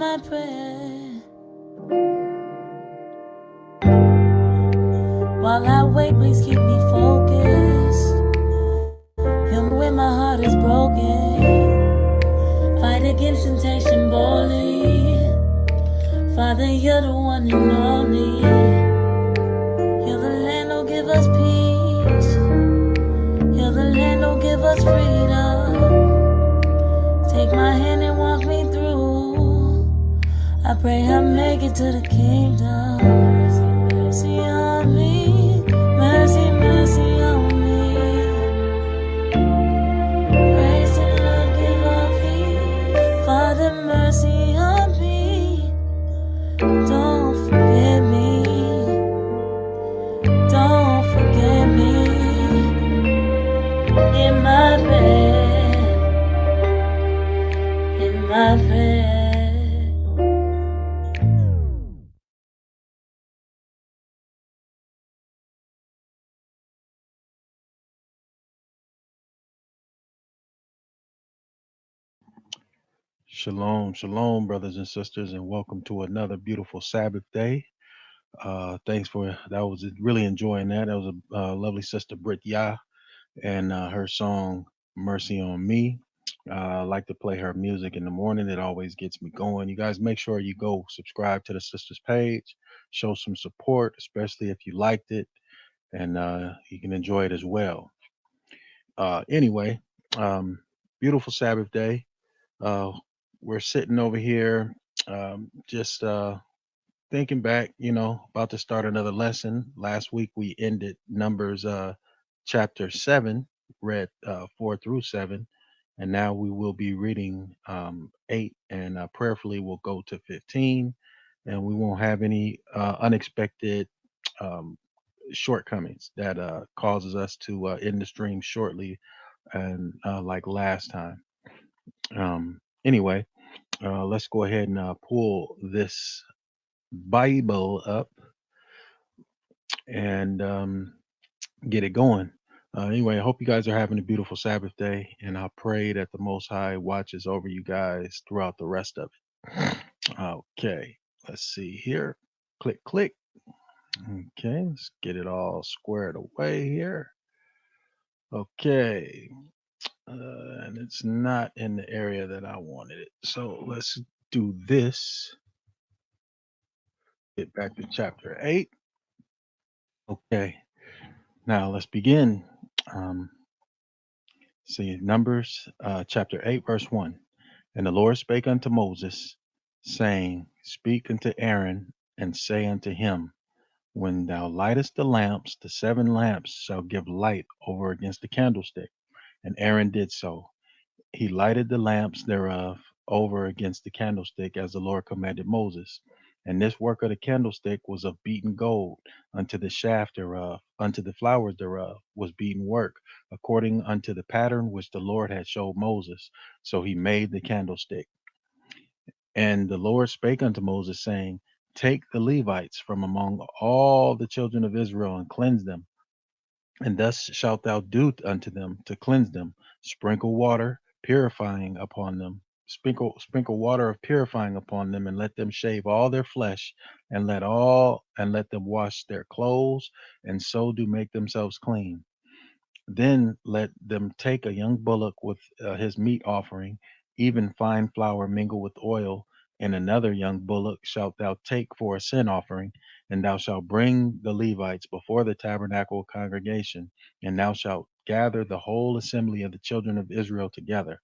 my prayer. While I wait, please keep me focused. Heal me when my heart is broken. Fight against temptation boldly. Father, you're the one and only. Heal the land, oh give us peace. Heal the land, oh give us freedom. Take my hand and walk me through. I pray I make it to the kingdom. Mercy on me, mercy, mercy on me. Grace and love give all peace. Father, mercy on me. Don't forget me. Don't forget me. In my bed, in my bed. Shalom, shalom, brothers and sisters, and welcome to another beautiful Sabbath day. Thanks for that. Was really enjoying that. That was a lovely sister Brit Yah and her song "Mercy on Me." I like to play her music in the morning. It always gets me going. You guys make sure you go subscribe to the sister's page, show some support, especially if you liked it, and you can enjoy it as well. Anyway, um, beautiful Sabbath day. Uh, we're sitting over here, just thinking back, about to start another lesson. Last week we ended Numbers chapter 7, read 4 through 7, and now we will be reading 8, and prayerfully we'll go to 15, and we won't have any unexpected um, shortcomings that causes us to end the stream shortly and like last time. Anyway, let's go ahead and pull this Bible up and get it going. Anyway, I hope you guys are having a beautiful Sabbath day, and I pray that the Most High watches over you guys throughout the rest of it. Okay, let's see here. Click, click. Okay, let's get it all squared away here. Okay, and it's not in the area that I wanted it. So let's do this. Get back to chapter 8. Okay, now let's begin. Um, see, Numbers chapter 8, verse 1. And the Lord spake unto Moses, saying, Speak unto Aaron, and say unto him, When thou lightest the lamps, the 7 lamps shall give light over against the candlestick. And Aaron did so. He lighted the lamps thereof over against the candlestick as the Lord commanded Moses. And this work of the candlestick was of beaten gold, unto the shaft thereof, unto the flowers thereof was beaten work, according unto the pattern which the Lord had showed Moses. So he made the candlestick. And the Lord spake unto Moses, saying, Take the Levites from among all the children of Israel and cleanse them. And thus shalt thou do unto them to cleanse them. Sprinkle water, purifying upon them. Sprinkle water of purifying upon them, and let them shave all their flesh, and let them wash their clothes, and so do make themselves clean. Then let them take a young bullock with his meat offering, even fine flour mingled with oil, and another young bullock shalt thou take for a sin offering, and thou shalt bring the Levites before the tabernacle congregation, and thou shalt gather the whole assembly of the children of Israel together.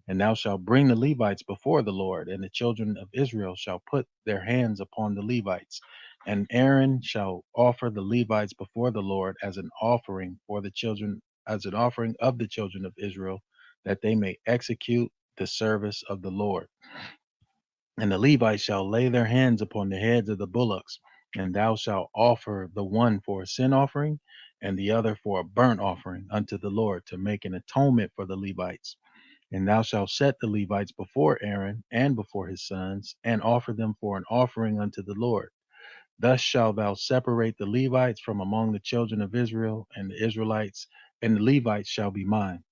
And thou shalt bring the Levites before the Lord, and the children of Israel shall put their hands upon the Levites. And Aaron shall offer the Levites before the Lord as an offering for the children as an offering of the children of Israel, that they may execute the service of the Lord. And the Levites shall lay their hands upon the heads of the bullocks, and thou shalt offer the one for a sin offering, and the other for a burnt offering unto the Lord, to make an atonement for the Levites. And thou shalt set the Levites before Aaron and before his sons, and offer them for an offering unto the Lord. Thus shalt thou separate the Levites from among the children of Israel, and the Israelites and the Levites shall be mine.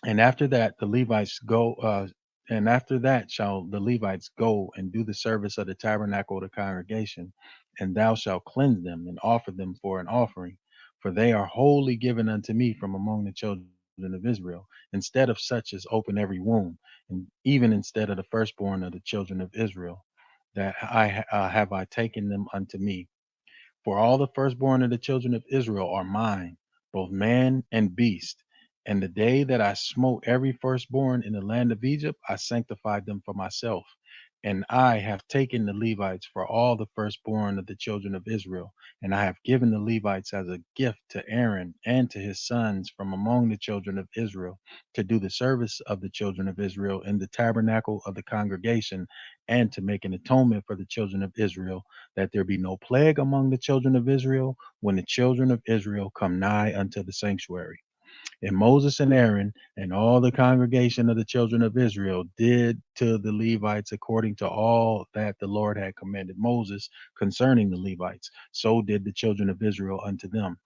And after that, the Levites and after that shall the Levites go and do the service of the tabernacle of the congregation, and thou shalt cleanse them and offer them for an offering, for they are wholly given unto me from among the children of Israel, instead of such as open every womb, and even instead of the firstborn of the children of Israel, that have I taken them unto me. For all the firstborn of the children of Israel are mine, both man and beast. And the day that I smote every firstborn in the land of Egypt, I sanctified them for myself. And I have taken the Levites for all the firstborn of the children of Israel, and I have given the Levites as a gift to Aaron and to his sons from among the children of Israel, to do the service of the children of Israel in the tabernacle of the congregation, and to make an atonement for the children of Israel, that there be no plague among the children of Israel when the children of Israel come nigh unto the sanctuary. And Moses and Aaron and all the congregation of the children of Israel did to the Levites according to all that the Lord had commanded Moses concerning the Levites. So did the children of Israel unto them.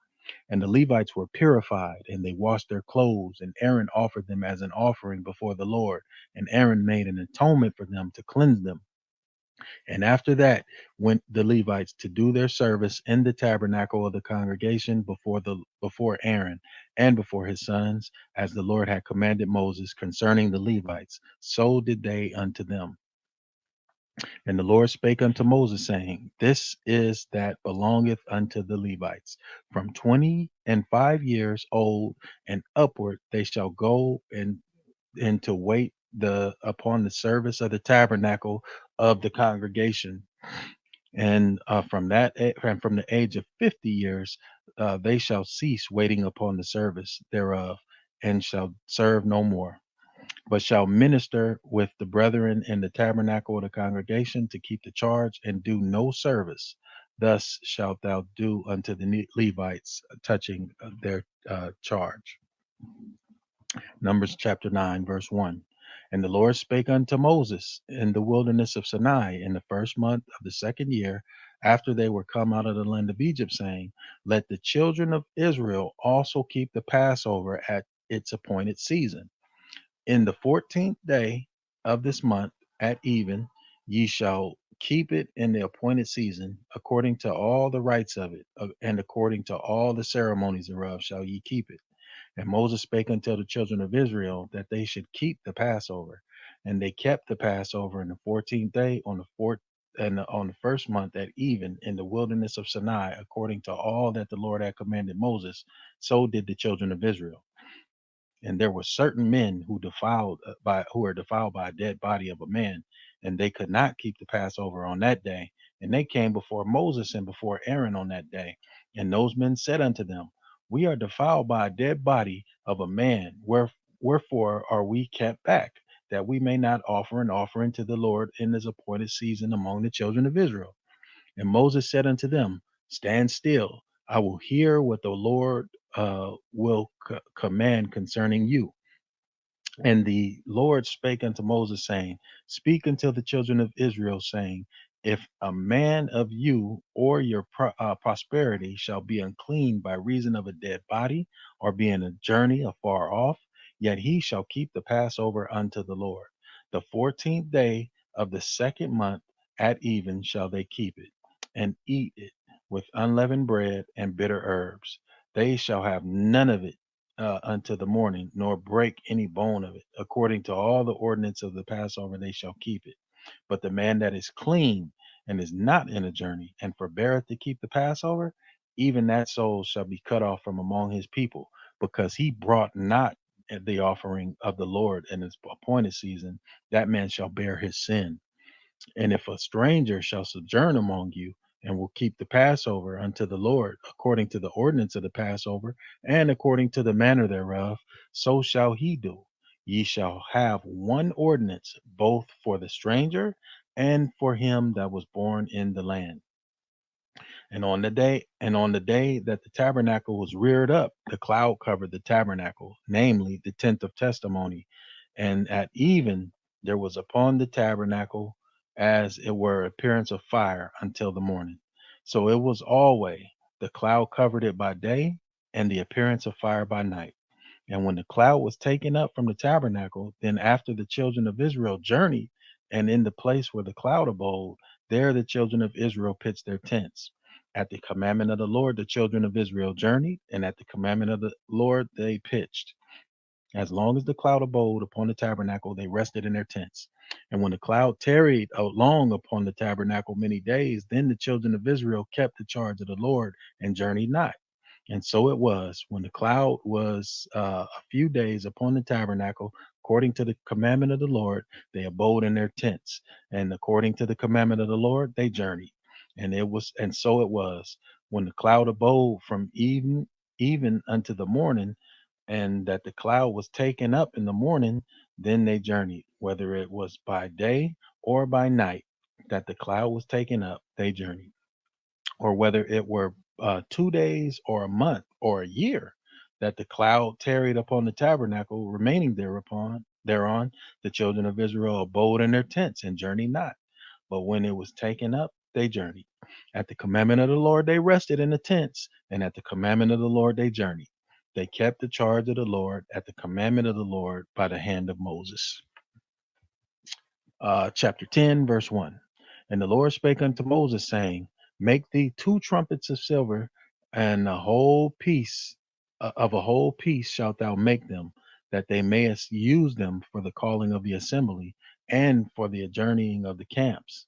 And the Levites were purified, and they washed their clothes, and Aaron offered them as an offering before the Lord. And Aaron made an atonement for them to cleanse them. And after that went the Levites to do their service in the tabernacle of the congregation before Aaron and before his sons, as the Lord had commanded Moses concerning the Levites. So did they unto them. And the Lord spake unto Moses, saying, This is that belongeth unto the Levites. From 20 and 5 years old and upward they shall go and to wait the upon the service of the tabernacle of the congregation, and from the age of 50 years they shall cease waiting upon the service thereof, and shall serve no more, but shall minister with the brethren in the tabernacle of the congregation to keep the charge and do no service. Thus shalt thou do unto the Levites touching their charge. Numbers chapter 9, verse 1. And the Lord spake unto Moses in the wilderness of Sinai in the first month of the second year after they were come out of the land of Egypt, saying, Let the children of Israel also keep the Passover at its appointed season. In the 14th day of this month at even, ye shall keep it in the appointed season, according to all the rites of it, and according to all the ceremonies thereof shall ye keep it. And Moses spake unto the children of Israel that they should keep the Passover. And they kept the Passover in the 14th day on the fourth and on the first month at even in the wilderness of Sinai, according to all that the Lord had commanded Moses. So did the children of Israel. And there were certain men who were defiled by a dead body of a man, and they could not keep the Passover on that day. And they came before Moses and before Aaron on that day. And those men said unto them, We are defiled by a dead body of a man. Wherefore are we kept back, that we may not offer an offering to the Lord in his appointed season among the children of Israel? And Moses said unto them, Stand still. I will hear what the Lord will command concerning you. And the Lord spake unto Moses, saying, Speak unto the children of Israel, saying, If a man of you or your prosperity shall be unclean by reason of a dead body, or be in a journey afar off, yet he shall keep the Passover unto the Lord. The 14th day of the second month at even shall they keep it, and eat it with unleavened bread and bitter herbs. They shall have none of it unto the morning, nor break any bone of it. According to all the ordinance of the Passover, they shall keep it. But the man that is clean and is not in a journey, and forbeareth to keep the Passover, even that soul shall be cut off from among his people, because he brought not the offering of the Lord in its appointed season. That man shall bear his sin. And if a stranger shall sojourn among you, and will keep the Passover unto the Lord, according to the ordinance of the Passover, and according to the manner thereof, so shall he do. Ye shall have one ordinance, both for the stranger and for him that was born in the land. And on the day that the tabernacle was reared up, the cloud covered the tabernacle, namely the tent of testimony. And at even there was upon the tabernacle as it were appearance of fire until the morning. So it was always the cloud covered it by day, and the appearance of fire by night. And when the cloud was taken up from the tabernacle, then after the children of Israel journeyed, and in the place where the cloud abode, there the children of Israel pitched their tents. At the commandment of the Lord, the children of Israel journeyed, and at the commandment of the Lord, they pitched. As long as the cloud abode upon the tabernacle, they rested in their tents. And when the cloud tarried long upon the tabernacle many days, then the children of Israel kept the charge of the Lord and journeyed not. And so it was when the cloud was a few days upon the tabernacle, according to the commandment of the Lord, they abode in their tents. And according to the commandment of the Lord, they journeyed. And so it was when the cloud abode from even unto the morning, and that the cloud was taken up in the morning, then they journeyed, whether it was by day or by night, that the cloud was taken up, they journeyed, or whether it were 2 days or a month or a year, that the cloud tarried upon the tabernacle, remaining thereon, the children of Israel abode in their tents and journeyed not. But when it was taken up, they journeyed. At the commandment of the Lord, they rested in the tents, and at the commandment of the Lord, they journeyed. They kept the charge of the Lord at the commandment of the Lord by the hand of Moses. Chapter 10, verse 1. And the Lord spake unto Moses, saying, Make thee 2 trumpets of silver, and a whole piece of a whole piece shalt thou make them, that they mayest use them for the calling of the assembly, and for the journeying of the camps.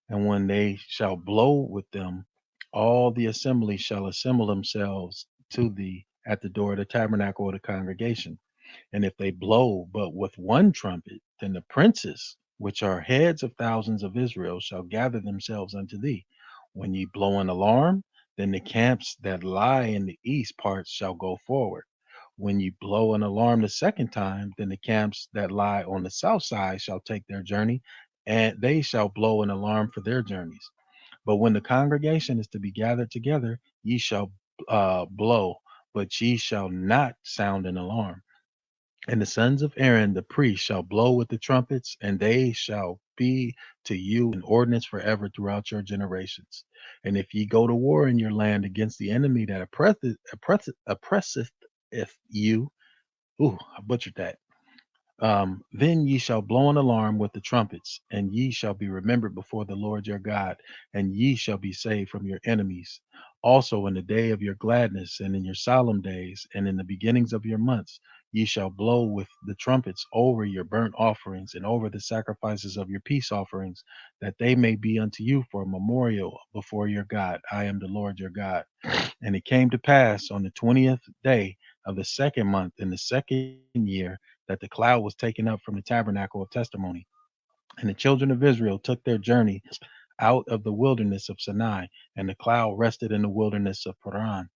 And when they shall blow with them, all the assembly shall assemble themselves to thee at the door of the tabernacle of the congregation. And if they blow but with 1 trumpet, then the princes, which are heads of thousands of Israel, shall gather themselves unto thee. When ye blow an alarm, then the camps that lie in the east parts shall go forward. When ye blow an alarm the second time, then the camps that lie on the south side shall take their journey, and they shall blow an alarm for their journeys. But when the congregation is to be gathered together, ye shall blow, but ye shall not sound an alarm. And the sons of Aaron the priest shall blow with the trumpets, and they shall be to you an ordinance forever throughout your generations. And if ye go to war in your land against the enemy that oppresseth you, ooh, I butchered that, then ye shall blow an alarm with the trumpets, and ye shall be remembered before the Lord your God, and ye shall be saved from your enemies. Also in the day of your gladness, and in your solemn days, and in the beginnings of your months, ye shall blow with the trumpets over your burnt offerings, and over the sacrifices of your peace offerings, that they may be unto you for a memorial before your God. I am the Lord your God. And it came to pass on the 20th day of the second month in the second year, that the cloud was taken up from the tabernacle of testimony. And the children of Israel took their journey out of the wilderness of Sinai, and the cloud rested in the wilderness of Paran.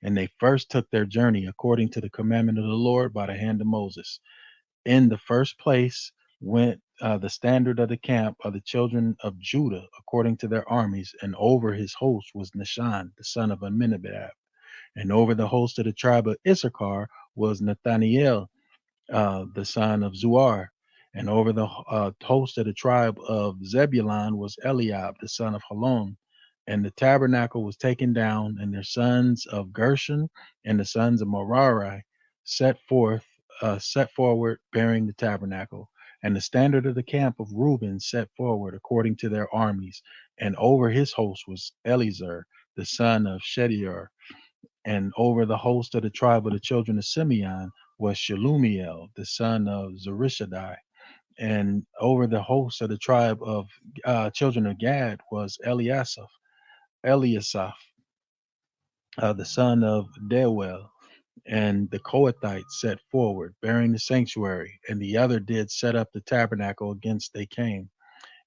And they first took their journey according to the commandment of the Lord by the hand of Moses. In the first place went the standard of the camp of the children of Judah according to their armies, and over his host was Nishan, the son of Amminadab. And over the host of the tribe of Issachar was Nathaniel, the son of Zuar. And over the host of the tribe of Zebulun was Eliab, the son of Halon. And the tabernacle was taken down, and their sons of Gershon and the sons of Merari set forth, set forward, bearing the tabernacle. And the standard of the camp of Reuben set forward according to their armies. And over his host was Eleazar, the son of Shedeur. And over the host of the tribe of the children of Simeon was Shelumiel, the son of Zurishaddai. And over the host of the tribe of children of Gad was Eliasaph, the son of Deuel. And the Kohathites set forward, bearing the sanctuary, and the other did set up the tabernacle against they came.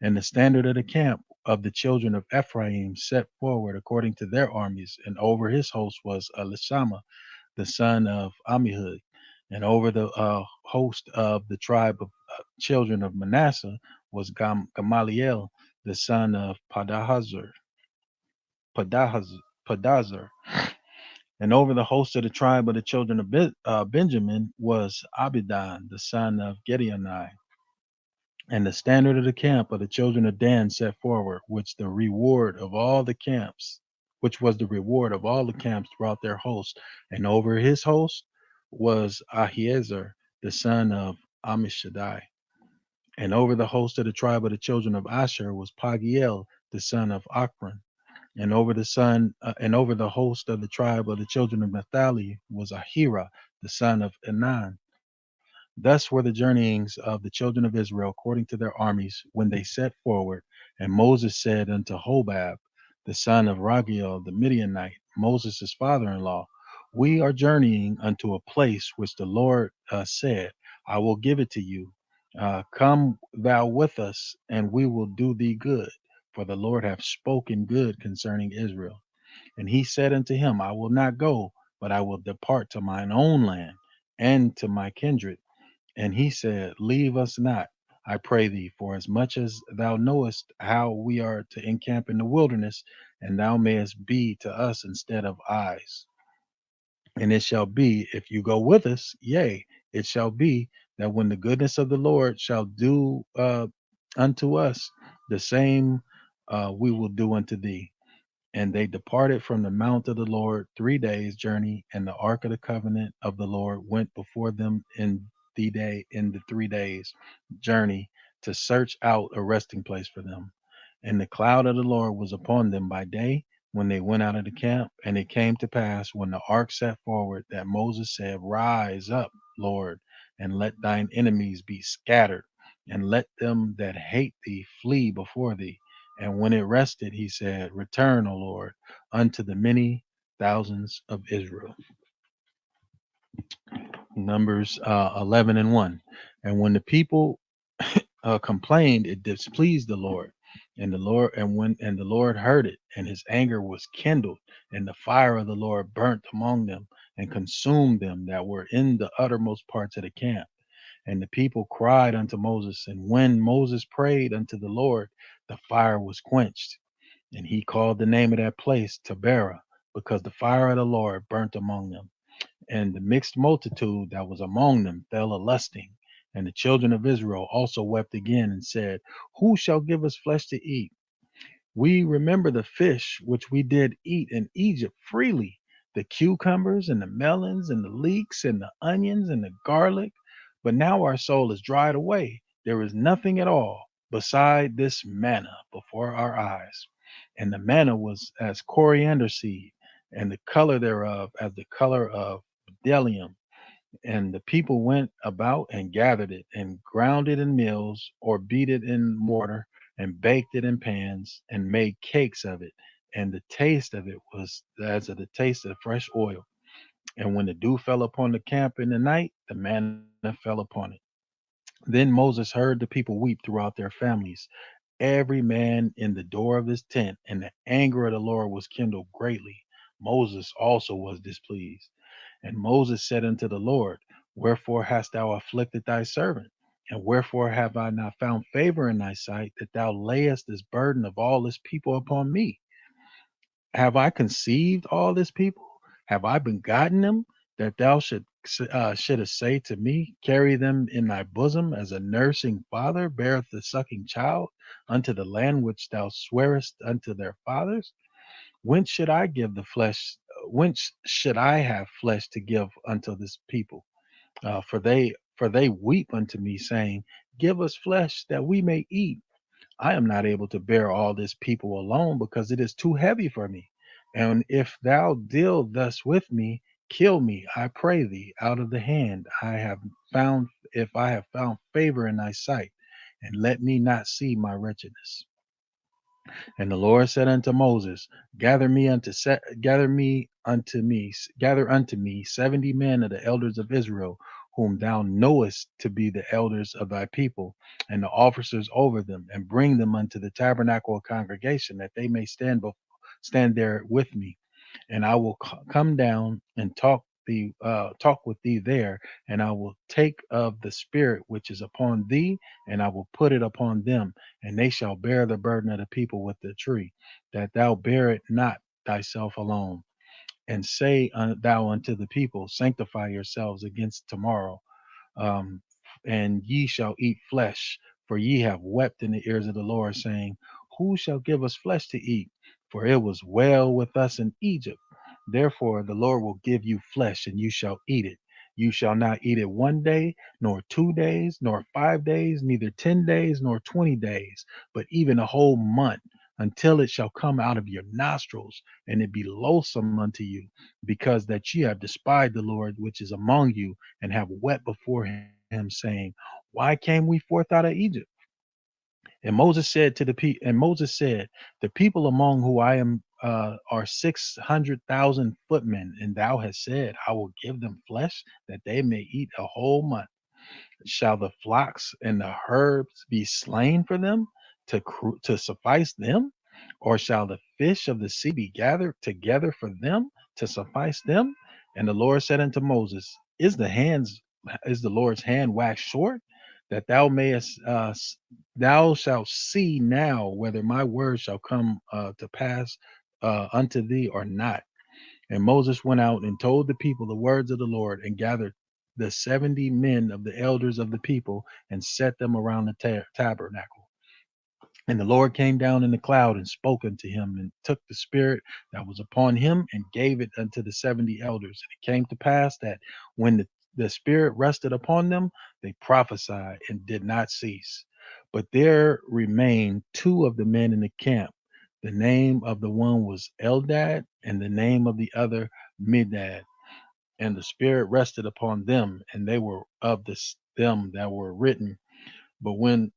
And the standard of the camp of the children of Ephraim set forward according to their armies, and over his host was Elishama, the son of Ammihud. And over the host of the tribe of children of Manasseh was Gamaliel, the son of Padahazar. And over the host of the tribe of the children of Benjamin was Abidan, the son of Gideoni. And the standard of the camp of the children of Dan set forward, which was the reward of all the camps throughout their host. And over his host was Ahiezer, the son of Ammishaddai. And over the host of the tribe of the children of Asher was Pagiel, the son of Akron. And over the host of the tribe of the children of Naphtali was Ahira, the son of Enan. Thus were the journeyings of the children of Israel according to their armies when they set forward. And Moses said unto Hobab, the son of Ragiel the Midianite, Moses' father-in-law, we are journeying unto a place which the Lord said, I will give it to you. Come thou with us, and we will do thee good. For the Lord hath spoken good concerning Israel. And he said unto him, I will not go, but I will depart to mine own land and to my kindred. And he said, leave us not, I pray thee, for as much as thou knowest how we are to encamp in the wilderness, and thou mayest be to us instead of eyes. And it shall be, if you go with us, yea, it shall be that when the goodness of the Lord shall do unto us, the same we will do unto thee. And they departed from the mount of the Lord 3 days' journey, and the ark of the covenant of the Lord went before them in the 3 days' journey to search out a resting place for them. And the cloud of the Lord was upon them by day when they went out of the camp. And it came to pass when the ark set forward that Moses said, rise up, Lord, and let thine enemies be scattered, and let them that hate thee flee before thee. And when it rested, he said, return, O Lord, unto the many thousands of Israel. Numbers 11 and 1. And when the people complained, it displeased the Lord. And the Lord heard it, and his anger was kindled, and the fire of the Lord burnt among them, and consumed them that were in the uttermost parts of the camp. And the people cried unto Moses, and when Moses prayed unto the Lord, the fire was quenched. And he called the name of that place Taberah, because the fire of the Lord burnt among them. And the mixed multitude that was among them fell a lusting. And the children of Israel also wept again and said, who shall give us flesh to eat? We remember the fish which we did eat in Egypt freely, the cucumbers and the melons and the leeks and the onions and the garlic. But now our soul is dried away. There is nothing at all beside this manna before our eyes. And the manna was as coriander seed, and the color thereof as the color of bdellium. And the people went about and gathered it, and ground it in mills, or beat it in mortar, and baked it in pans, and made cakes of it. And the taste of it was as of the taste of fresh oil. And when the dew fell upon the camp in the night, the manna fell upon it. Then Moses heard the people weep throughout their families, every man in the door of his tent, and the anger of the Lord was kindled greatly. Moses also was displeased. And Moses said unto the Lord, wherefore hast thou afflicted thy servant? And wherefore have I not found favor in thy sight, that thou layest this burden of all this people upon me? Have I conceived all this people? Have I begotten them, that thou shouldest say to me, carry them in thy bosom, as a nursing father beareth the sucking child, unto the land which thou swearest unto their fathers? Whence should I give the flesh? Whence should I have flesh to give unto this people? For they weep unto me, saying, give us flesh that we may eat. I am not able to bear all this people alone, because it is too heavy for me. And if thou deal thus with me, kill me, I pray thee, out of the hand I have found, if I have found favor in thy sight, and let me not see my wretchedness. And the Lord said unto Moses, gather unto me 70 men of the elders of Israel, whom thou knowest to be the elders of thy people, and the officers over them, and bring them unto the tabernacle of congregation, that they may stand there with me. And I will come down and talk with thee there, and I will take of the spirit which is upon thee, and I will put it upon them, and they shall bear the burden of the people with the tree, that thou bear it not thyself alone. And say thou unto the people, sanctify yourselves against tomorrow, um, and ye shall eat flesh, for ye have wept in the ears of the Lord, saying, who shall give us flesh to eat? For it was well with us in Egypt. Therefore the Lord will give you flesh, and you shall eat it, You shall not eat it 1 day, nor 2 days, nor 5 days, neither 10 days, nor 20 days, but even a whole month, until it shall come out of your nostrils, and it be loathsome unto you, because that ye have despised the Lord which is among you, and have wept before him, saying, Why came we forth out of Egypt? And Moses said, The people among who I am are 600,000 footmen, and thou hast said, I will give them flesh that they may eat a whole month. Shall the flocks and the herds be slain for them to suffice them? Or shall the fish of the sea be gathered together for them to suffice them? And the Lord said unto Moses, is the Lord's hand waxed short, that thou shalt see now whether my word shall come to pass unto thee or not. And Moses went out and told the people the words of the Lord, and gathered the 70 men of the elders of the people, and set them around the tabernacle. And the Lord came down in the cloud and spoke unto him, and took the spirit that was upon him, and gave it unto the 70 elders. And it came to pass that when the spirit rested upon them, they prophesied and did not cease. But there remained two of the men in the camp. The name of the one was Eldad, and the name of the other Medad. And the spirit rested upon them, and they were of them that were written, but went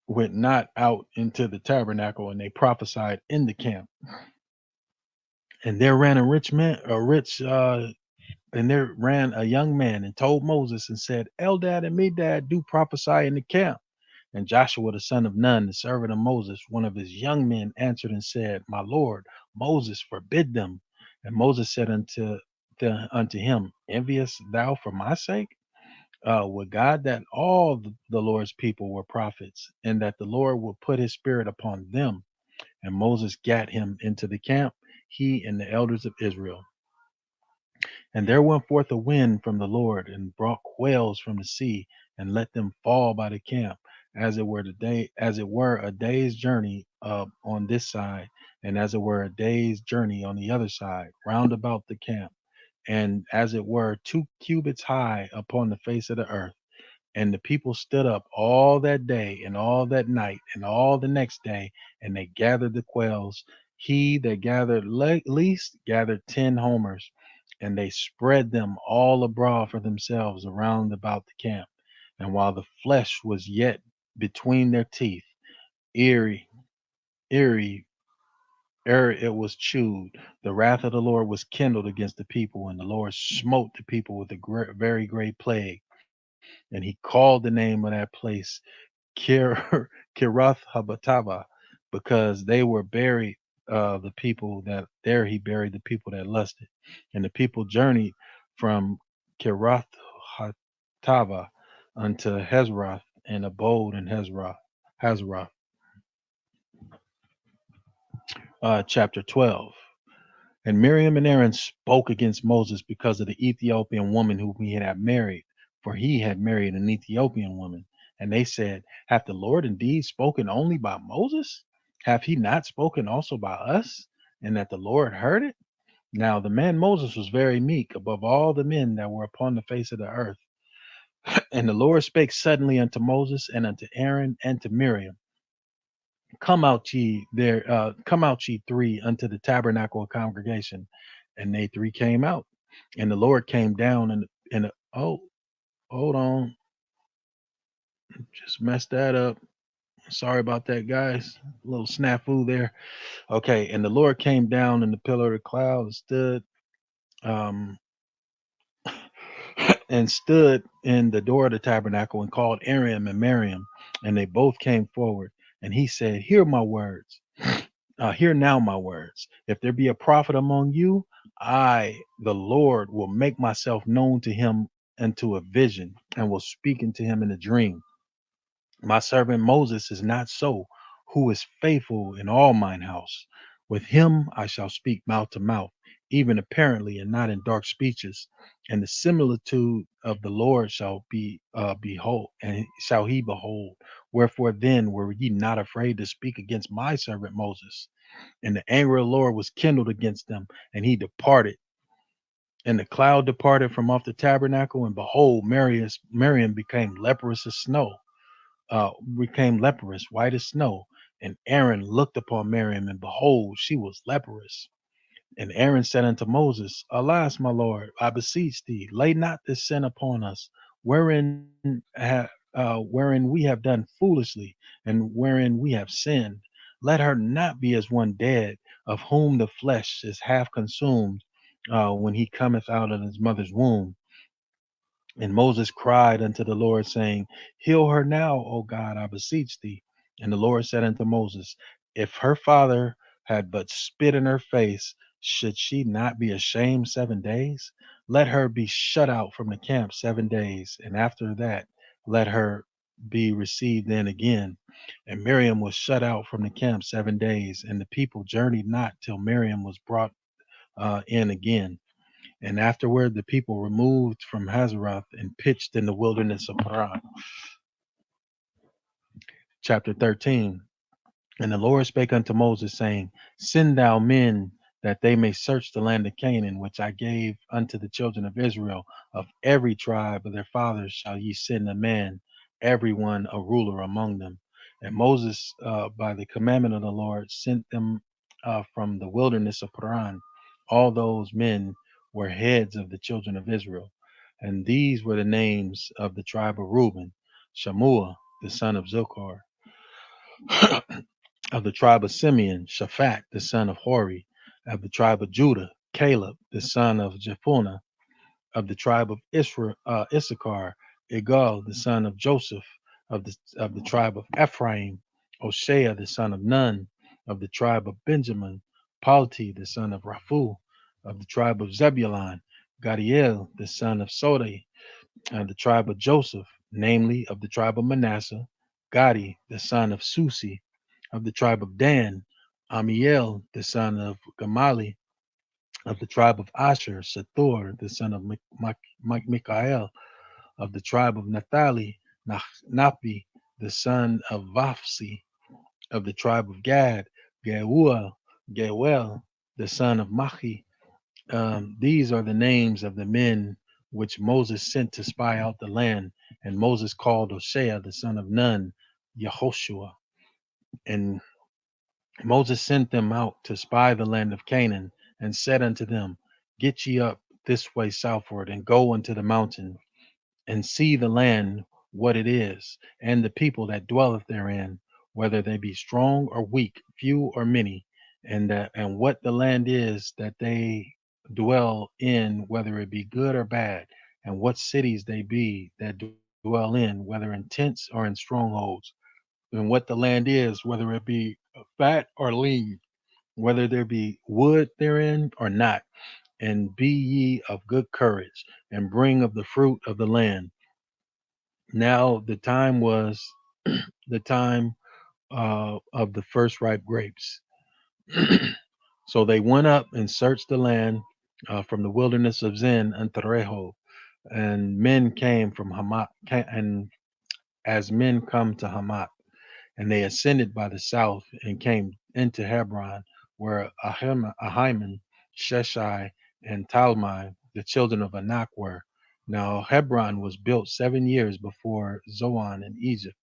not out into the tabernacle, and they prophesied in the camp. And there ran a rich man, and there ran a young man, and told Moses, and said, Eldad and Medad do prophesy in the camp. And Joshua the son of Nun, the servant of Moses, one of his young men, answered and said, My Lord, Moses forbid them. And Moses said unto him, Envious thou for my sake? With God, that all the Lord's people were prophets, and that the Lord will put his spirit upon them. And Moses gat him into the camp, he and the elders of Israel. And there went forth a wind from the Lord, and brought quails from the sea, and let them fall by the camp, as it were a day's journey on this side, and as it were a day's journey on the other side, round about the camp, and as it were 2 cubits high upon the face of the earth. And the people stood up all that day and all that night and all the next day, and they gathered the quails. He that gathered least gathered 10 homers, and they spread them all abroad for themselves around about the camp. And while the flesh was yet between their teeth, eerie, eerie, ere it was chewed, the wrath of the Lord was kindled against the people, and the Lord smote the people with a very great plague. And he called the name of that place Kir- Kirath Habatava, because they were buried the people that there he buried the people that lusted. And the people journeyed from Kirath Hatava unto Hezroth, and abode in Hazroth. Chapter 12. And Miriam and Aaron spoke against Moses because of the Ethiopian woman whom he had married, for he had married an Ethiopian woman. And they said, Hath the Lord indeed spoken only by Moses? Hath he not spoken also by us? And that the Lord heard it? Now the man Moses was very meek above all the men that were upon the face of the earth. And the Lord spake suddenly unto Moses and unto Aaron and to Miriam, come out ye three unto the tabernacle of congregation. And they three came out. And the Lord came down and oh, hold on, just messed that up. Sorry about that, guys. A little snafu there. Okay, and the Lord came down in the pillar of the cloud and um stood in the door of the tabernacle, and called Aaron and Miriam, and they both came forward. And he said, Hear my words. Hear now my words. If there be a prophet among you, I, the Lord, will make myself known to him into a vision, and will speak unto him in a dream. My servant Moses is not so, who is faithful in all mine house. With him I shall speak mouth to mouth, even apparently, and not in dark speeches. And the similitude of the Lord shall be behold, and shall he behold. Wherefore then were ye not afraid to speak against my servant Moses? And the anger of the Lord was kindled against them, and he departed And the cloud departed from off the tabernacle, and behold, Miriam became leprous as snow, became leprous, white as snow. And Aaron looked upon Miriam, and behold, she was leprous. And Aaron said unto Moses, Alas, my Lord, I beseech thee, lay not this sin upon us, wherein we have done foolishly, and wherein we have sinned. Let her not be as one dead, of whom the flesh is half consumed, when he cometh out of his mother's womb. And Moses cried unto the Lord, saying, Heal her now, O God, I beseech thee. And the Lord said unto Moses, If her father had but spit in her face, should she not be ashamed 7 days? Let her be shut out from the camp 7 days, and after that let her be received in again. And Miriam was shut out from the camp 7 days, and the people journeyed not till Miriam was brought in again. And afterward, the people removed from Hazeroth and pitched in the wilderness of Paran. Chapter 13. And the Lord spake unto Moses, saying, Send thou men that they may search the land of Canaan, which I gave unto the children of Israel. Of every tribe of their fathers shall ye send a man, every one a ruler among them. And Moses, by the commandment of the Lord, sent them from the wilderness of Paran. All those men were heads of the children of Israel. And these were the names of the tribe of Reuben: Shammua, the son of Zochar; of the tribe of Simeon, Shaphat, the son of Hori; of the tribe of Judah, Caleb, the son of Jephunneh; of the tribe of Issachar, Igal, the son of Joseph; of the tribe of Ephraim, Hoshea, the son of Nun; of the tribe of Benjamin, Palti, the son of Raphu; of the tribe of Zebulun, Gadiel, the son of Sodi; of the tribe of Joseph, namely of the tribe of Manasseh, Gadi, the son of Susi; of the tribe of Dan, Amiel, the son of Gamali; of the tribe of Asher, Sethur, the son of Mikael; of the tribe of Naphtali, Napi, the son of Vapsi; of the tribe of Gad, Geuel, the son of Machi. These are the names of the men which Moses sent to spy out the land. And Moses called Hosea, the son of Nun, Yehoshua. And Moses sent them out to spy the land of Canaan, and said unto them, Get ye up this way southward, and go unto the mountain, and see the land what it is, and the people that dwelleth therein, whether they be strong or weak, few or many, and what the land is that they dwell in, whether it be good or bad, and what cities they be that dwell in, whether in tents or in strongholds, and what the land is, whether it be fat or lean, whether there be wood therein or not. And be ye of good courage, and bring of the fruit of the land. Now the time was the time of the first ripe grapes. So they went up and searched the land from the wilderness of Zin unto Rehob, and men came from Hamath, and as men come to Hamath, and they ascended by the south and came into Hebron, where Ahiman, Sheshai, and Talmai, the children of Anak, were. Now Hebron was built 7 years before Zoan in Egypt.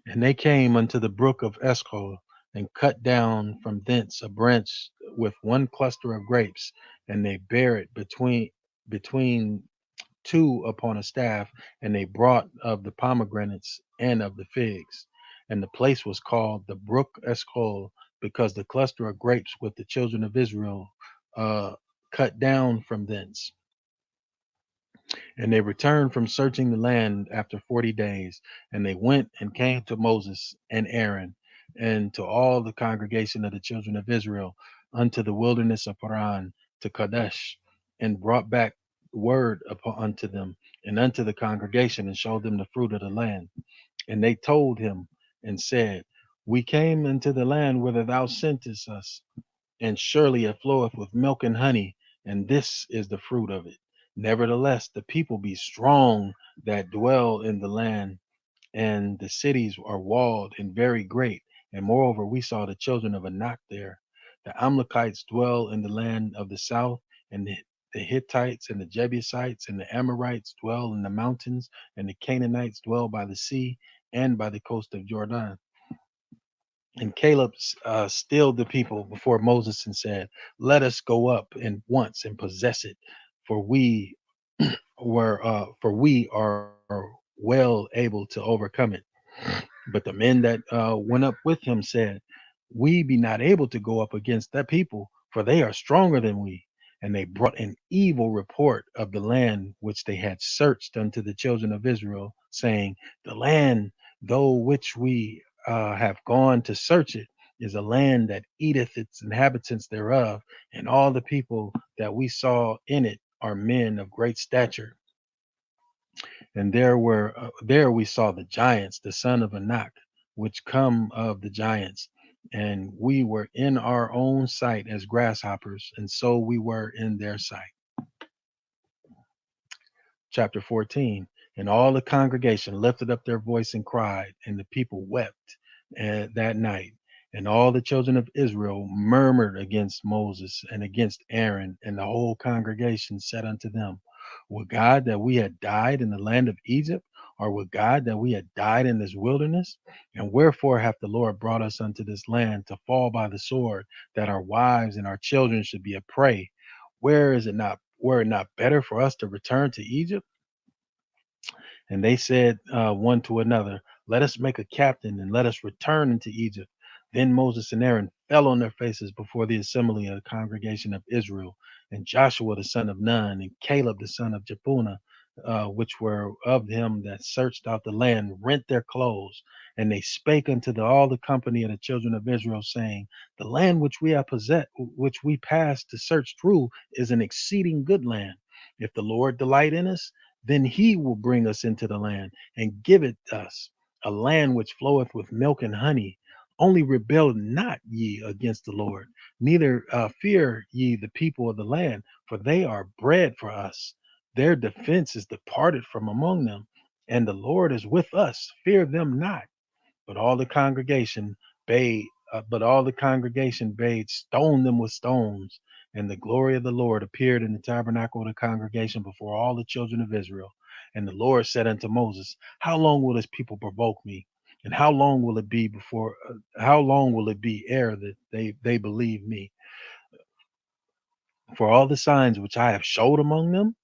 And they came unto the brook of Eshcol, and cut down from thence a branch with one cluster of grapes, and they bare it between two upon a staff, and they brought of the pomegranates and of the figs. And the place was called the brook Eshcol, because the cluster of grapes with the children of Israel cut down from thence. And they returned from searching the land after 40 days. And they went and came to Moses and Aaron and to all the congregation of the children of Israel unto the wilderness of Paran, to Kadesh, and brought back word unto them and unto the congregation, and showed them the fruit of the land. And they told him and said, We came into the land whither thou sentest us, and surely it floweth with milk and honey, and this is the fruit of it. Nevertheless, the people be strong that dwell in the land, and the cities are walled and very great. And moreover, we saw the children of Anak there. The Amalekites dwell in the land of the south, and the Hittites and the Jebusites and the Amorites dwell in the mountains, and the Canaanites dwell by the sea and by the coast of Jordan. And Caleb stilled the people before Moses and said, "Let us go up and once and possess it, for we are well able to overcome it." But the men that went up with him said, "We be not able to go up against that people, for they are stronger than we." And they brought an evil report of the land which they had searched unto the children of Israel, saying, "The land, though which we have gone to search it, is a land that eateth its inhabitants thereof, and all the people that we saw in it are men of great stature." And there we saw the giants, the son of Anak, which come of the giants, and we were in our own sight as grasshoppers, and so we were in their sight. Chapter 14. And all the congregation lifted up their voice and cried, and the people wept that night. And all the children of Israel murmured against Moses and against Aaron, and the whole congregation said unto them, "Would God that we had died in the land of Egypt, or would God that we had died in this wilderness? And wherefore hath the Lord brought us unto this land to fall by the sword, that our wives and our children should be a prey? Were it not better for us to return to Egypt?" And they said one to another, "Let us make a captain and let us return into Egypt." Then Moses and Aaron fell on their faces before the assembly of the congregation of Israel. And Joshua the son of Nun and Caleb the son of Jephunneh, which were of him that searched out the land, rent their clothes. And they spake unto all the company of the children of Israel, saying, "The land which we have possessed, which we passed to search through, is an exceeding good land. If the Lord delight in us, then he will bring us into the land and give it us, a land which floweth with milk and honey. Only rebel not ye against the Lord, neither fear ye the people of the land, for they are bread for us. Their defense is departed from among them, and the Lord is with us. Fear them not." But all the congregation bade stone them with stones. And the glory of the Lord appeared in the tabernacle of the congregation before all the children of Israel. And the Lord said unto Moses, "How long will this people provoke me? And how long will it be ere that they believe me? For all the signs which I have showed among them,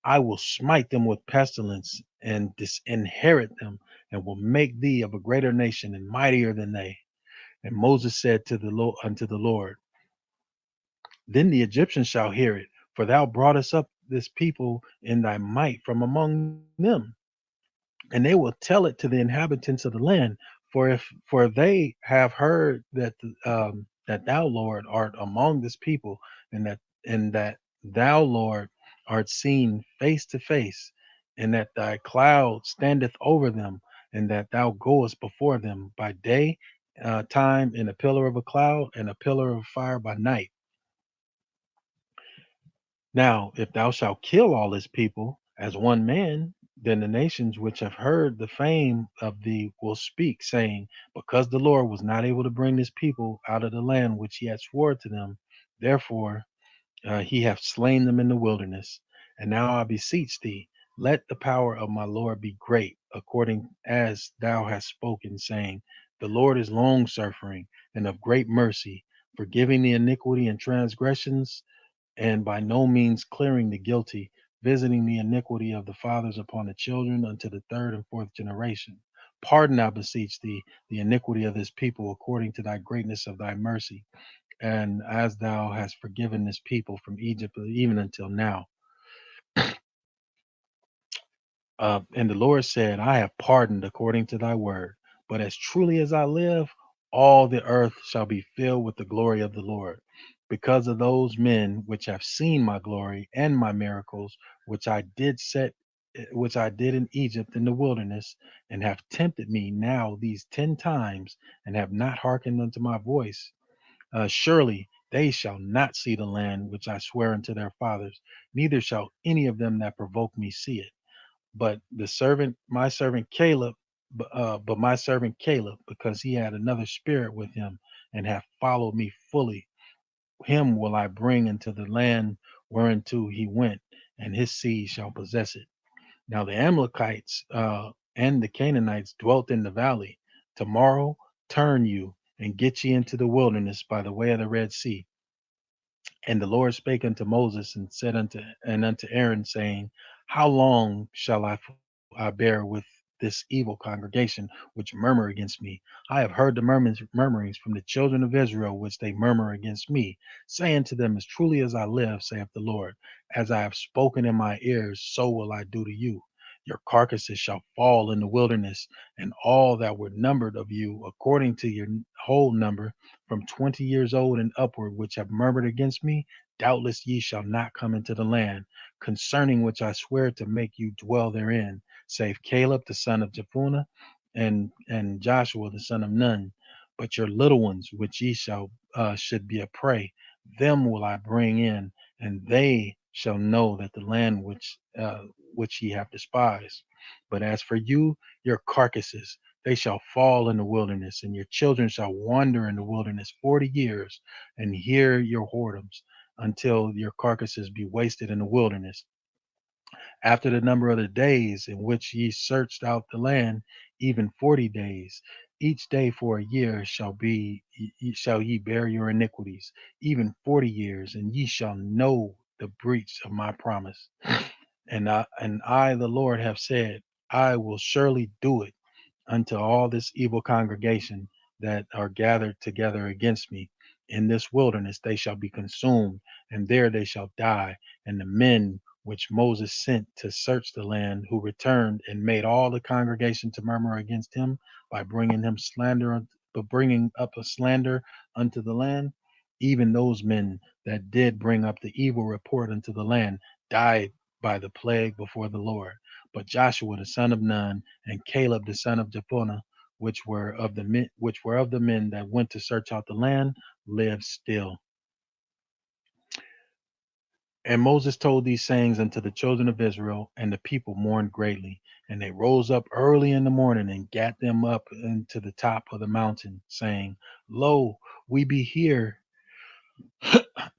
I will smite them with pestilence and disinherit them, and will make thee of a greater nation and mightier than they." And Moses said to the Lord unto the Lord, "Then the Egyptians shall hear it, for thou broughtest up this people in thy might from among them, and they will tell it to the inhabitants of the land. For they have heard that thou, Lord, art among this people, and that thou, Lord, art seen face to face, and that thy cloud standeth over them, and that thou goest before them by day time in a pillar of a cloud and a pillar of fire by night. Now, if thou shalt kill all this people as one man, then the nations which have heard the fame of thee will speak, saying, Because the Lord was not able to bring this people out of the land which he had swore to them, therefore he hath slain them in the wilderness. And now I beseech thee, let the power of my Lord be great, according as thou hast spoken, saying, The Lord is long suffering and of great mercy, forgiving the iniquity and transgressions, and by no means clearing the guilty, visiting the iniquity of the fathers upon the children unto the third and fourth generation. Pardon, I beseech thee, the iniquity of this people according to thy greatness of thy mercy, and as thou hast forgiven this people from Egypt even until now. And the Lord said, I have pardoned according to thy word. But as truly as I live, all the earth shall be filled with the glory of the Lord, because of those men which have seen my glory and my miracles, which I did in Egypt in the wilderness, and have tempted me now these 10 times, and have not hearkened unto my voice. Surely they shall not see the land which I swear unto their fathers, neither shall any of them that provoke me see it. But my servant Caleb, because he had another spirit with him, and hath followed me fully, him will I bring into the land whereunto he went, and his seed shall possess it. Now the Amalekites and the Canaanites dwelt in the valley. Tomorrow turn you and get ye into the wilderness by the way of the Red Sea. And the Lord spake unto Moses and said unto Aaron, saying, How long shall I bear with this evil congregation which murmur against me? I have heard the murmurings from the children of Israel which they murmur against me, saying to them, As truly as I live, saith the Lord, as I have spoken in my ears, so will I do to you. Your carcasses shall fall in the wilderness, and all that were numbered of you, according to your whole number, from 20 years old and upward, which have murmured against me, doubtless ye shall not come into the land, concerning which I swear to make you dwell therein, save Caleb the son of Jephunneh and Joshua the son of Nun. But your little ones, which ye shall should be a prey, them will I bring in, and they shall know that the land which ye have despised. But as for you, your carcasses, they shall fall in the wilderness, and your children shall wander in the wilderness 40 years, and hear your whoredoms, until your carcasses be wasted in the wilderness. After the number of the days in which ye searched out the land, even 40 days, each day for a year shall ye bear your iniquities, even 40 years, and ye shall know the breach of my promise. And I the Lord have said, I will surely do it unto all this evil congregation that are gathered together against me. In this wilderness they shall be consumed, and there they shall die. And the men which Moses sent to search the land, who returned and made all the congregation to murmur against him by bringing up a slander unto the land, even those men that did bring up the evil report unto the land died by the plague before the Lord. But Joshua the son of Nun and Caleb the son of Jephunneh, which were of the men that went to search out the land, lived still. And Moses told these sayings unto the children of Israel, and the people mourned greatly. And they rose up early in the morning and gat them up into the top of the mountain, saying, Lo, we be here,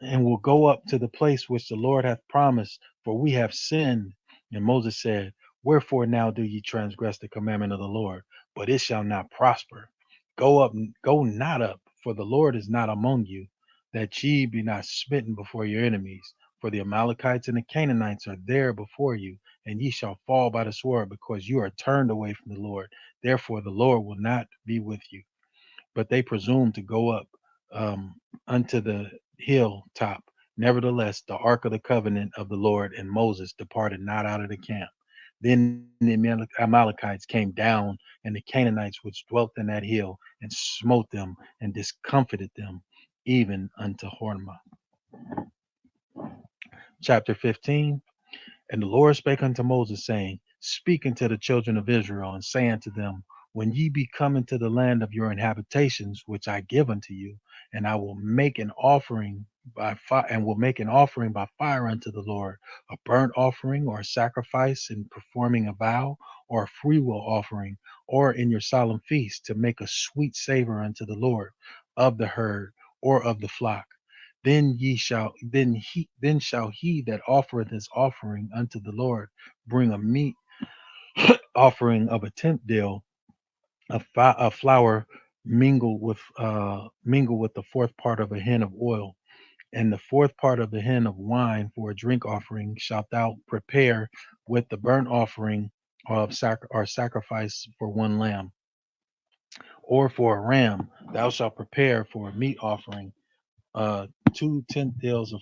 and will go up to the place which the Lord hath promised, for we have sinned. And Moses said, Wherefore now do ye transgress the commandment of the Lord? But it shall not prosper. Go up, go not up, for the Lord is not among you, that ye be not smitten before your enemies. For the Amalekites and the Canaanites are there before you, and ye shall fall by the sword, because you are turned away from the Lord. Therefore the Lord will not be with you. But they presumed to go up um, unto the hill top. Nevertheless, the ark of the covenant of the Lord and Moses departed not out of the camp. Then the Amalekites came down, and the Canaanites which dwelt in that hill, and smote them and discomfited them, even unto Hormah. Chapter 15. And the Lord spake unto Moses, saying, Speak unto the children of Israel, and say unto them, When ye be come into the land of your inhabitations, which I give unto you, and I will make an offering by fire, and will make an offering by fire unto the Lord, a burnt offering, or a sacrifice in performing a vow, or a freewill offering, or in your solemn feast, to make a sweet savor unto the Lord of the herd or of the flock. Then shall he that offereth his offering unto the Lord bring a meat offering of a tenth deal of flour mingled with the fourth part of a hin of oil, and the fourth part of the hin of wine for a drink offering shalt thou prepare with the burnt offering or sacrifice for one lamb, or for a ram thou shalt prepare for a meat offering, uh, 2 deals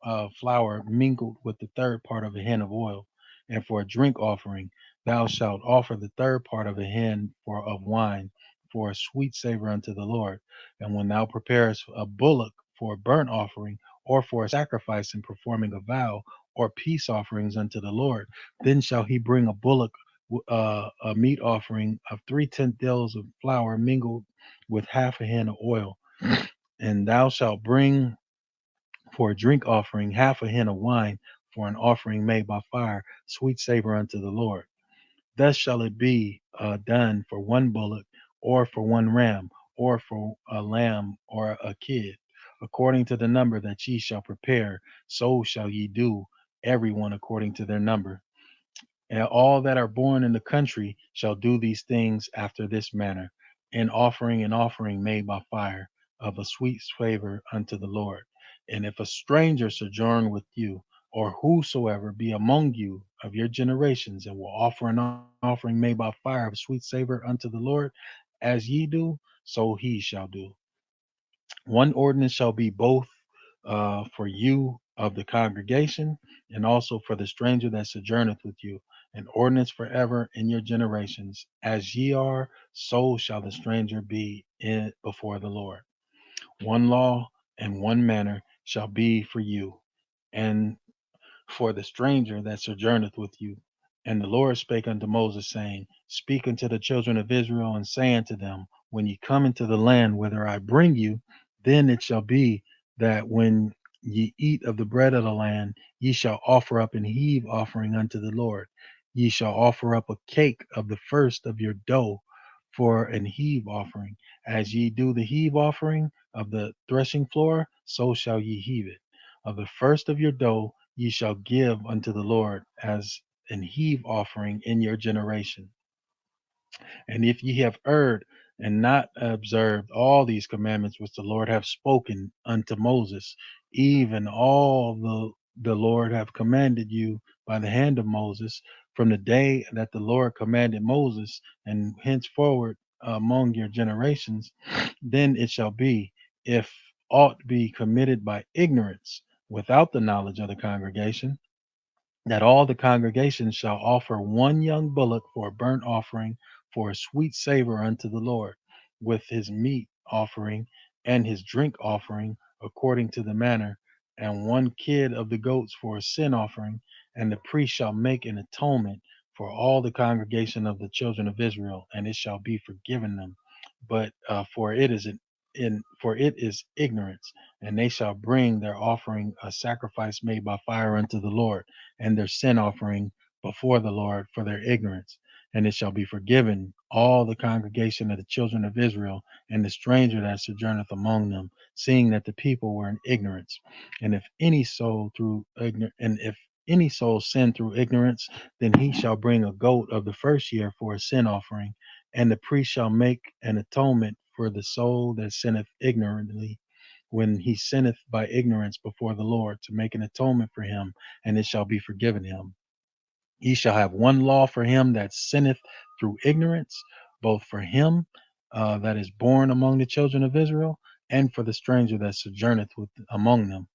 of flour mingled with the third part of a hin of oil. And for a drink offering, thou shalt offer the third part of a hin of wine for a sweet savor unto the Lord. And when thou preparest a bullock for a burnt offering, or for a sacrifice in performing a vow, or peace offerings unto the Lord, then shall he bring a bullock, a meat offering of 3/10 deals of flour mingled with half a hin of oil. And thou shalt bring for a drink offering half a hin of wine for an offering made by fire, sweet savor unto the Lord. Thus shall it be done for one bullock, or for one ram, or for a lamb or a kid. according to the number that ye shall prepare, so shall ye do, every one according to their number. And all that are born in the country shall do these things after this manner, an offering made by fire, of a sweet savor unto the Lord. And if a stranger sojourn with you, or whosoever be among you of your generations, and will offer an offering made by fire of sweet savor unto the Lord, as ye do, so he shall do. One ordinance shall be both for you of the congregation, and also for the stranger that sojourneth with you, an ordinance forever in your generations. As ye are, so shall the stranger be in before the Lord. One law and one manner shall be for you, and for the stranger that sojourneth with you. And the Lord spake unto Moses, saying, Speak unto the children of Israel, and say unto them, When ye come into the land whither I bring you, then it shall be that when ye eat of the bread of the land, ye shall offer up an heave offering unto the Lord. Ye shall offer up a cake of the first of your dough for an heave offering. As ye do the heave offering of the threshing floor, so shall ye heave it. Of the first of your dough ye shall give unto the Lord as an heave offering in your generation. And if ye have erred and not observed all these commandments which the Lord hath spoken unto Moses, even all the Lord hath commanded you by the hand of Moses, from the day that the Lord commanded Moses, and henceforward among your generations, then it shall be, if aught be committed by ignorance, without the knowledge of the congregation, that all the congregation shall offer one young bullock for a burnt offering, for a sweet savor unto the Lord, with his meat offering and his drink offering, according to the manner, and one kid of the goats for a sin offering. And the priest shall make an atonement for all the congregation of the children of Israel, and it shall be forgiven them. But for it is ignorance, and they shall bring their offering a sacrifice made by fire unto the Lord, and their sin offering before the Lord for their ignorance. And it shall be forgiven all the congregation of the children of Israel, and the stranger that sojourneth among them, seeing that the people were in ignorance. And if any soul sin through ignorance, then he shall bring a goat of the first year for a sin offering, and the priest shall make an atonement for the soul that sinneth ignorantly, when he sinneth by ignorance before the Lord, to make an atonement for him, and it shall be forgiven him. He shall have one law for him that sinneth through ignorance, both for him that is born among the children of Israel, and for the stranger that sojourneth among them.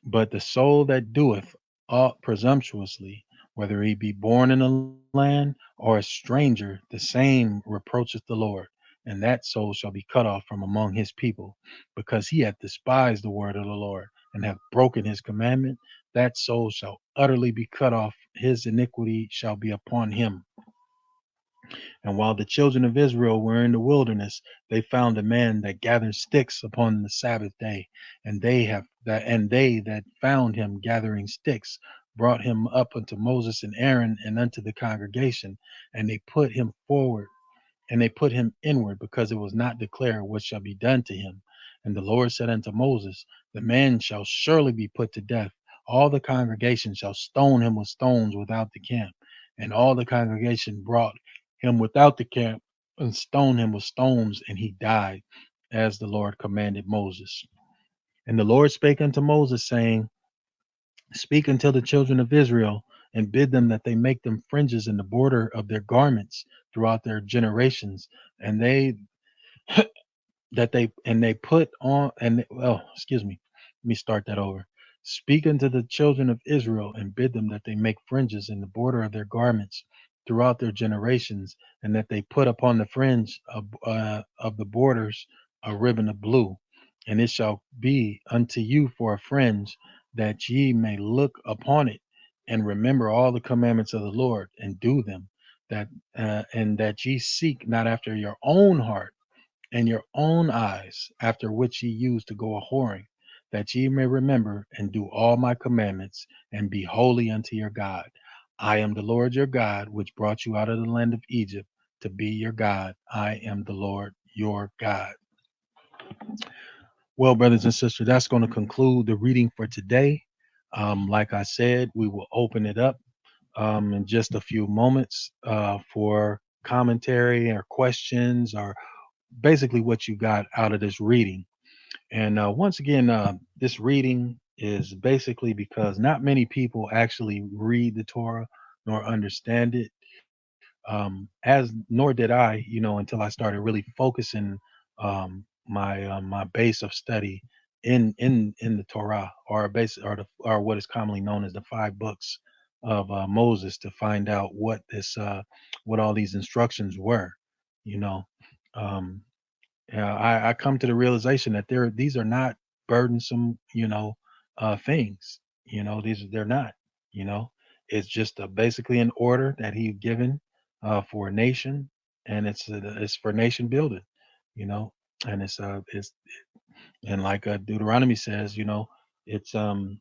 But the soul that doeth aught presumptuously, whether he be born in the land or a stranger, the same reproacheth the Lord, and that soul shall be cut off from among his people, because he hath despised the word of the Lord, and hath broken his commandment. That soul shall utterly be cut off, his iniquity shall be upon him. And while the children of Israel were in the wilderness, they found a man that gathered sticks upon the Sabbath day, and they that found him gathering sticks brought him up unto Moses and Aaron and unto the congregation, and they put him inward, because it was not declared what shall be done to him. And the Lord said unto Moses, The man shall surely be put to death. All the congregation shall stone him with stones without the camp. And all the congregation brought him without the camp, and stoned him with stones, and he died, as the Lord commanded Moses. And the Lord spake unto Moses, saying, Speak unto the children of Israel, and bid them that they make them fringes in the border of their garments throughout their generations, and they put on, and well, excuse me, let me start that over. Speak unto the children of Israel, and bid them that they make fringes in the border of their garments throughout their generations, and that they put upon the fringe of the borders a ribbon of blue. And it shall be unto you for a fringe, that ye may look upon it, and remember all the commandments of the Lord, and do them, and that ye seek not after your own heart and your own eyes, after which ye used to go a whoring, that ye may remember and do all my commandments, and be holy unto your God. I am the Lord your God, which brought you out of the land of Egypt, to be your God. I am the Lord your God. Well, brothers and sisters, that's going to conclude the reading for today. Like I said, we will open it up in just a few moments for commentary or questions or basically what you got out of this reading. And once again, this reading is basically because not many people actually read the Torah nor understand it. As nor did I, until I started really focusing my base of study in the Torah, or base or what is commonly known as the five books of Moses, to find out what all these instructions were. You know, um, yeah, I come to the realization that these are not burdensome, things. They're not. You know, it's just basically an order that he's given for a nation, and it's for nation building. You know, and it's and like Deuteronomy says, it's the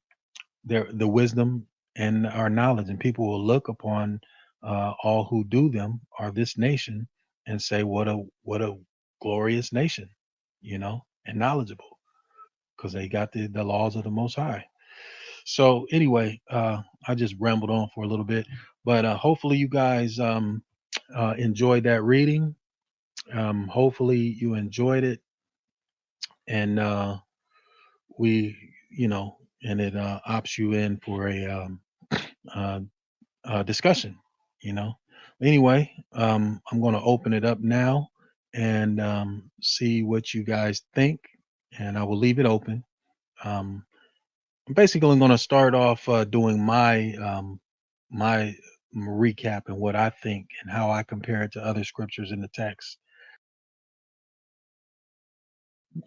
wisdom and our knowledge, and people will look upon all who do them are this nation and say, what a glorious nation, and knowledgeable, because they got the laws of the Most High. So anyway, I just rambled on for a little bit, but hopefully you guys enjoyed that reading. Hopefully you enjoyed it, and we, and it opts you in for a uh, discussion. You know. Anyway, I'm going to open it up now and see what you guys think, and I will leave it open. Um, I'm basically going to start off doing my recap and what I think and how I compare it to other scriptures in the text.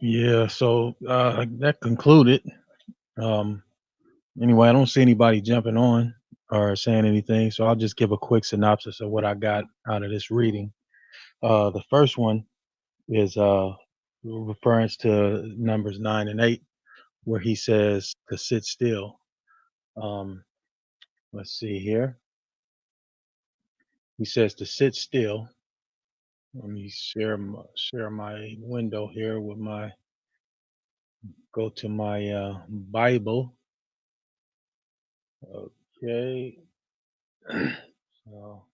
Yeah, so that concluded. Um, Anyway, I don't see anybody jumping on or saying anything, so I'll just give a quick synopsis of what I got out of this reading. The first one is reference to Numbers 9 and 8, where he says to sit still. Um, let's see here. He says to sit still. Let me share my window here with my go to my Bible. Okay. So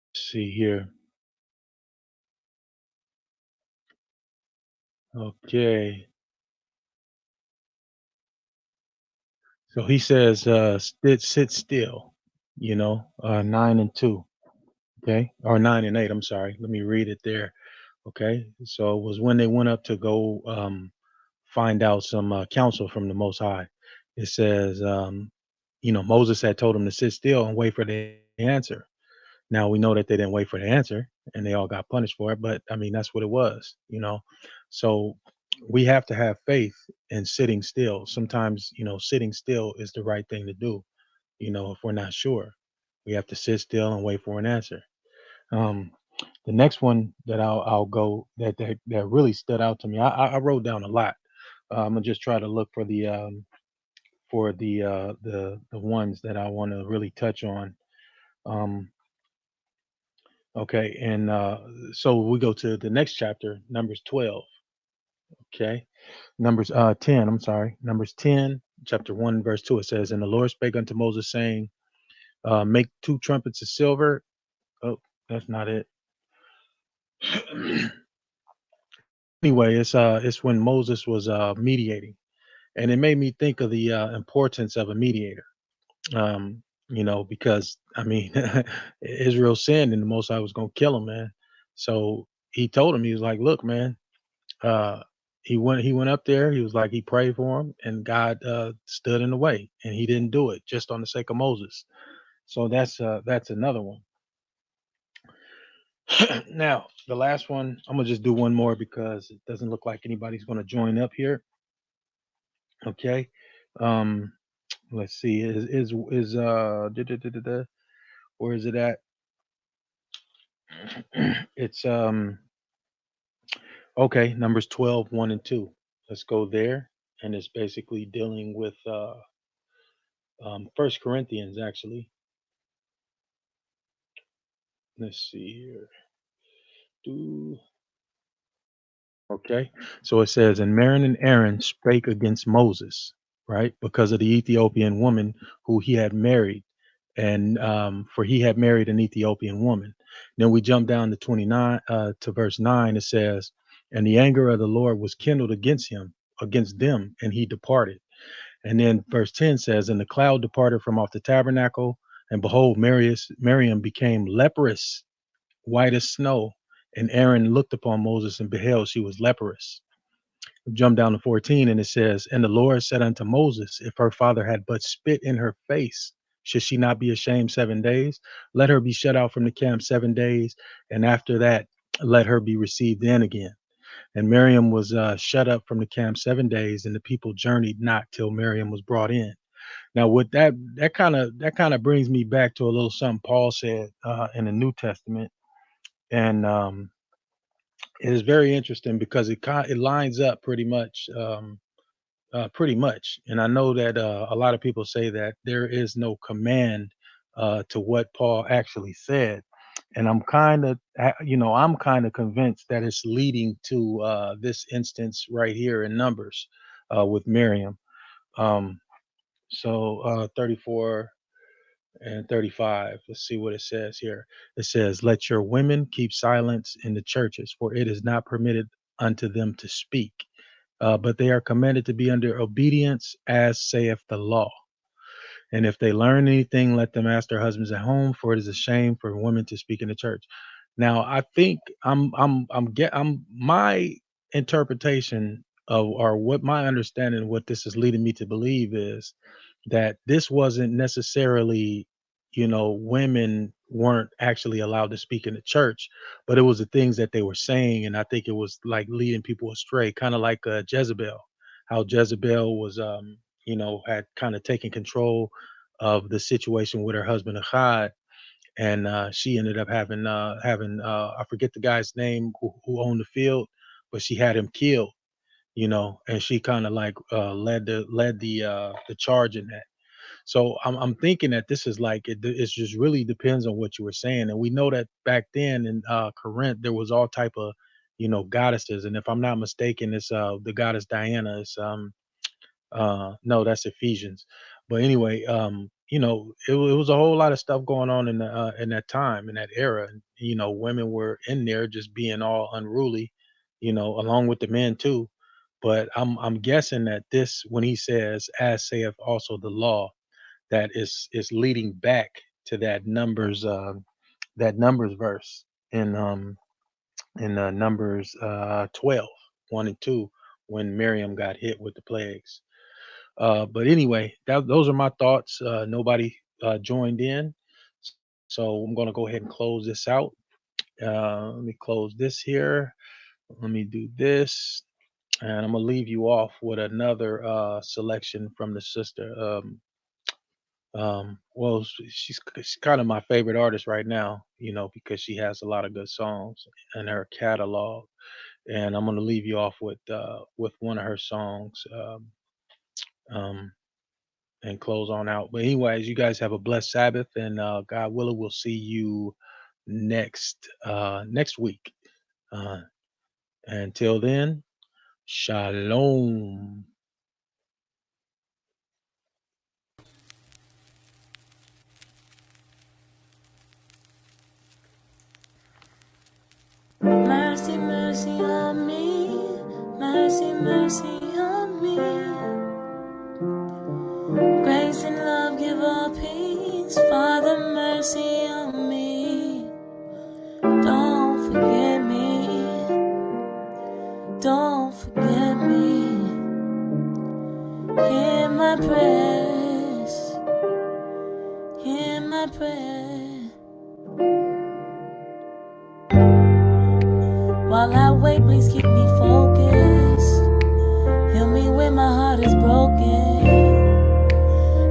let's see here. Okay. So he says, sit still, 9 and 2. Okay. Or 9 and 8. I'm sorry. Let me read it there. Okay. So it was when they went up to go find out some counsel from the Most High. It says, Moses had told them to sit still and wait for the answer. Now we know that they didn't wait for the answer and they all got punished for it, but I mean, that's what it was. So we have to have faith in sitting still. Sometimes, sitting still is the right thing to do, if we're not sure. We have to sit still and wait for an answer. Um, the next one that I'll go that really stood out to me. I wrote down a lot. I'm gonna just try to look for the ones that I want to really touch on. Um, okay, and so we go to the next chapter, Numbers 12. Okay, Numbers 10. I'm sorry, Numbers 10, chapter 1, verse 2. It says, "And the Lord spake unto Moses, saying, Make two trumpets of silver." Oh, that's not it. Anyway, it's when Moses was mediating, and it made me think of the importance of a mediator. Because I mean, Israel sinned, and the Most High was gonna kill him, man. So he told him, he was like, "Look, man." Uh, he went up there. He was like, he prayed for him, and God stood in the way, and he didn't do it just on the sake of Moses. So that's another one. Now the last one, I'm gonna just do one more because it doesn't look like anybody's gonna join up here. Okay. Um, let's see. Where is it at? It's okay, Numbers 12, 1 and 2. Let's go there. And it's basically dealing with First Corinthians, actually. Let's see here. Do Okay. So it says, and Miriam and Aaron spake against Moses, right? Because of the Ethiopian woman who he had married. And for he had married an Ethiopian woman. Then we jump down to 29 to verse 9. It says, and the anger of the Lord was kindled against him, against them, and he departed. And then verse 10 says, and the cloud departed from off the tabernacle, and behold, Miriam became leprous, white as snow. And Aaron looked upon Moses and beheld she was leprous. Jump down to 14, and it says, and the Lord said unto Moses, if her father had but spit in her face, should she not be ashamed 7 days? Let her be shut out from the camp 7 days, and after that, let her be received in again. And Miriam was shut up from the camp 7 days, and the people journeyed not till Miriam was brought in. Now, with that kind of brings me back to a little something Paul said in the New Testament, and it is very interesting because it lines up pretty much. And I know that a lot of people say that there is no command to what Paul actually said, and I'm kind of convinced that it's leading to this instance right here in Numbers with Miriam. Um, so 34 and 35. Let's see what it says here. It says, let your women keep silence in the churches, for it is not permitted unto them to speak, but they are commanded to be under obedience, as saith the law. And if they learn anything, let them ask their husbands at home, for it is a shame for women to speak in the church. Now, I think I'm my interpretation of, or what my understanding, what this is leading me to believe is that this wasn't necessarily, women weren't actually allowed to speak in the church, but it was the things that they were saying, and I think it was like leading people astray, kind of like Jezebel, how Jezebel was, had kind of taken control of the situation with her husband Achad, and she ended up having I forget the guy's name who owned the field, but she had him killed, and she kind of like led the charge in that. So I'm thinking that this is like it's just really depends on what you were saying, and we know that back then in Corinth there was all type of goddesses, and if I'm not mistaken, it's the goddess Diana. It's no, that's Ephesians. But anyway, it was a whole lot of stuff going on in that time, in that era. And, women were in there just being all unruly, along with the men too. But I'm guessing that this, when he says, "As saith also the law," that is leading back to that Numbers verse in Numbers 12, 1 and 2, when Miriam got hit with the plagues. But anyway, those are my thoughts. Nobody joined in, so I'm gonna go ahead and close this out. Let me close this here. Let me do this, and I'm gonna leave you off with another selection from the sister. Well, she's kind of my favorite artist right now, because she has a lot of good songs in her catalog, and I'm gonna leave you off with one of her songs. Um, and close on out. But anyways, you guys have a blessed Sabbath, and God willing, we'll see you next week. Uh, until then, shalom. Mercy, mercy on me. Mercy, mercy on me. Grace and love give all peace. Father, mercy on me. Don't forget me. Don't forget me. Hear my prayers. Hear my prayer. While I wait, please keep me focused. Heal me when my heart is broken.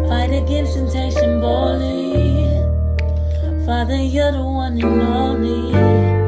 Fight against temptation boldly. Father, you're the one and only.